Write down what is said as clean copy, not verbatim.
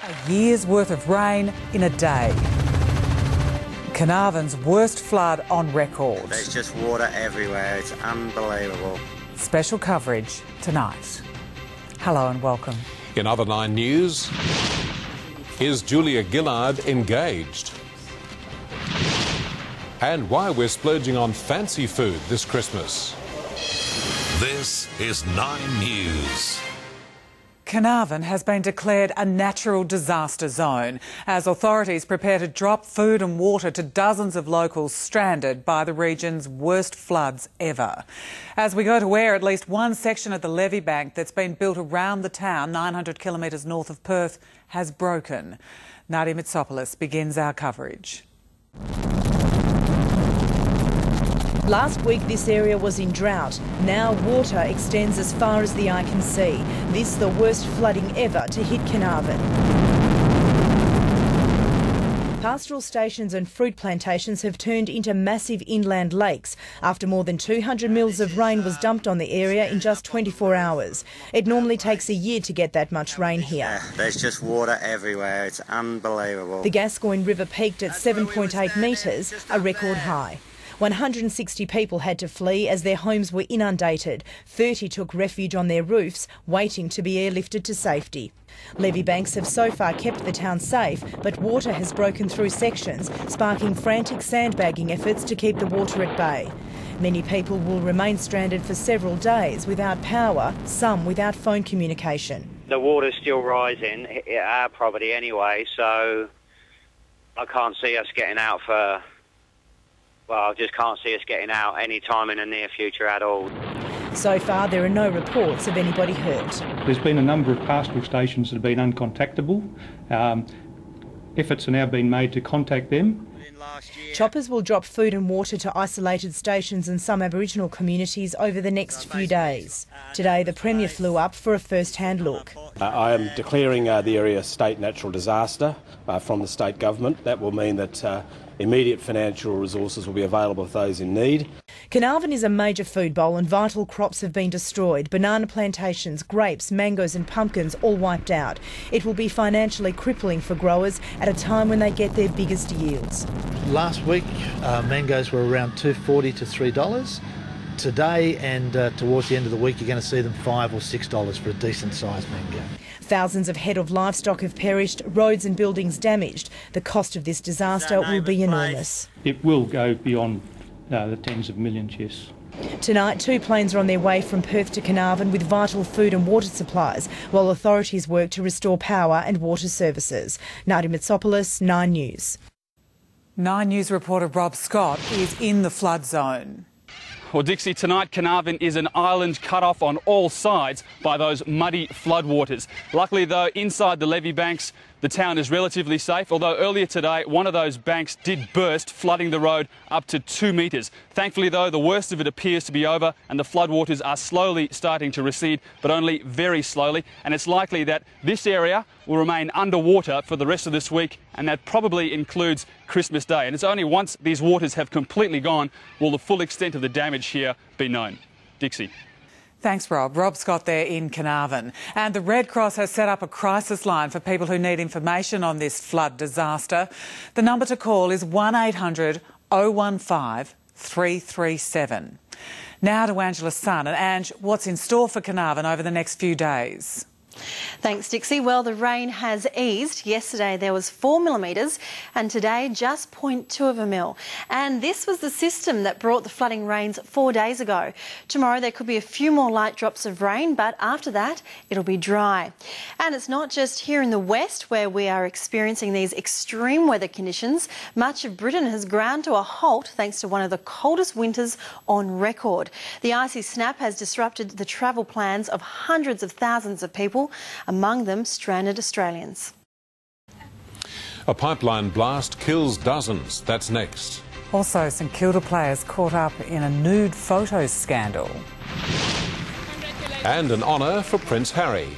A year's worth of rain in a day. Carnarvon's worst flood on record. There's just water everywhere. It's unbelievable. Special coverage tonight. Hello and welcome. In other 9 news, is Julia Gillard engaged? And why we're splurging on fancy food this Christmas. This is 9 News. Carnarvon has been declared a natural disaster zone as authorities prepare to drop food and water to dozens of locals stranded by the region's worst floods ever. As we go to air, at least one section of the levee bank that's been built around the town, 900 kilometres north of Perth, has broken. Nadia Mitsopoulos begins our coverage. Last week this area was in drought. Now water extends as far as the eye can see. This the worst flooding ever to hit Carnarvon. Pastoral stations and fruit plantations have turned into massive inland lakes after more than 200 mils of rain was dumped on the area in just 24 hours. It normally takes a year to get that much rain here. There's just water everywhere. It's unbelievable. The Gascoyne River peaked at 7.8 metres, a record high. 160 people had to flee as their homes were inundated. 30 took refuge on their roofs, waiting to be airlifted to safety. Levee banks have so far kept the town safe, but water has broken through sections, sparking frantic sandbagging efforts to keep the water at bay. Many people will remain stranded for several days without power, some without phone communication. The water's still rising at our property anyway, so I can't see us getting out I just can't see us getting out any time in the near future at all. So far, there are no reports of anybody hurt. There's been a number of pastoral stations that have been uncontactable. Efforts are now being made to contact them. Choppers will drop food and water to isolated stations in some Aboriginal communities over the next few days. Today, the Premier flew up for a first-hand look. I am declaring the area a state natural disaster from the state government. That will mean that immediate financial resources will be available for those in need. Carnarvon is a major food bowl and vital crops have been destroyed. Banana plantations, grapes, mangoes and pumpkins all wiped out. It will be financially crippling for growers at a time when they get their biggest yields. Last week mangoes were around $2.40 to $3. Today and towards the end of the week you're going to see them $5 or $6 for a decent sized mango. Thousands of head of livestock have perished, roads and buildings damaged. The cost of this disaster will be enormous. It will go beyond the tens of millions, yes. Tonight, 2 planes are on their way from Perth to Carnarvon with vital food and water supplies, while authorities work to restore power and water services. Nadia Mitsopoulos, 9 News. 9 News reporter Rob Scott is in the flood zone. Well, Dixie, tonight Carnarvon is an island cut off on all sides by those muddy floodwaters. Luckily, though, inside the levee banks, the town is relatively safe, although earlier today one of those banks did burst, flooding the road up to 2 metres. Thankfully, though, the worst of it appears to be over and the floodwaters are slowly starting to recede, but only very slowly. And it's likely that this area will remain underwater for the rest of this week, and that probably includes Christmas Day. And it's only once these waters have completely gone will the full extent of the damage here be known. Dixie. Thanks, Rob. Rob Scott there in Carnarvon. And the Red Cross has set up a crisis line for people who need information on this flood disaster. The number to call is 1800 015 337. Now to Angela's son. And Ange, what's in store for Carnarvon over the next few days? Thanks, Dixie. Well, the rain has eased. Yesterday there was 4 millimetres and today just 0.2 of a mil. And this was the system that brought the flooding rains 4 days ago. Tomorrow there could be a few more light drops of rain, but after that it'll be dry. And it's not just here in the west where we are experiencing these extreme weather conditions. Much of Britain has ground to a halt thanks to one of the coldest winters on record. The icy snap has disrupted the travel plans of hundreds of thousands of people, among them stranded Australians. A pipeline blast kills dozens. That's next. Also, St Kilda players caught up in a nude photos scandal. And an honour for Prince Harry.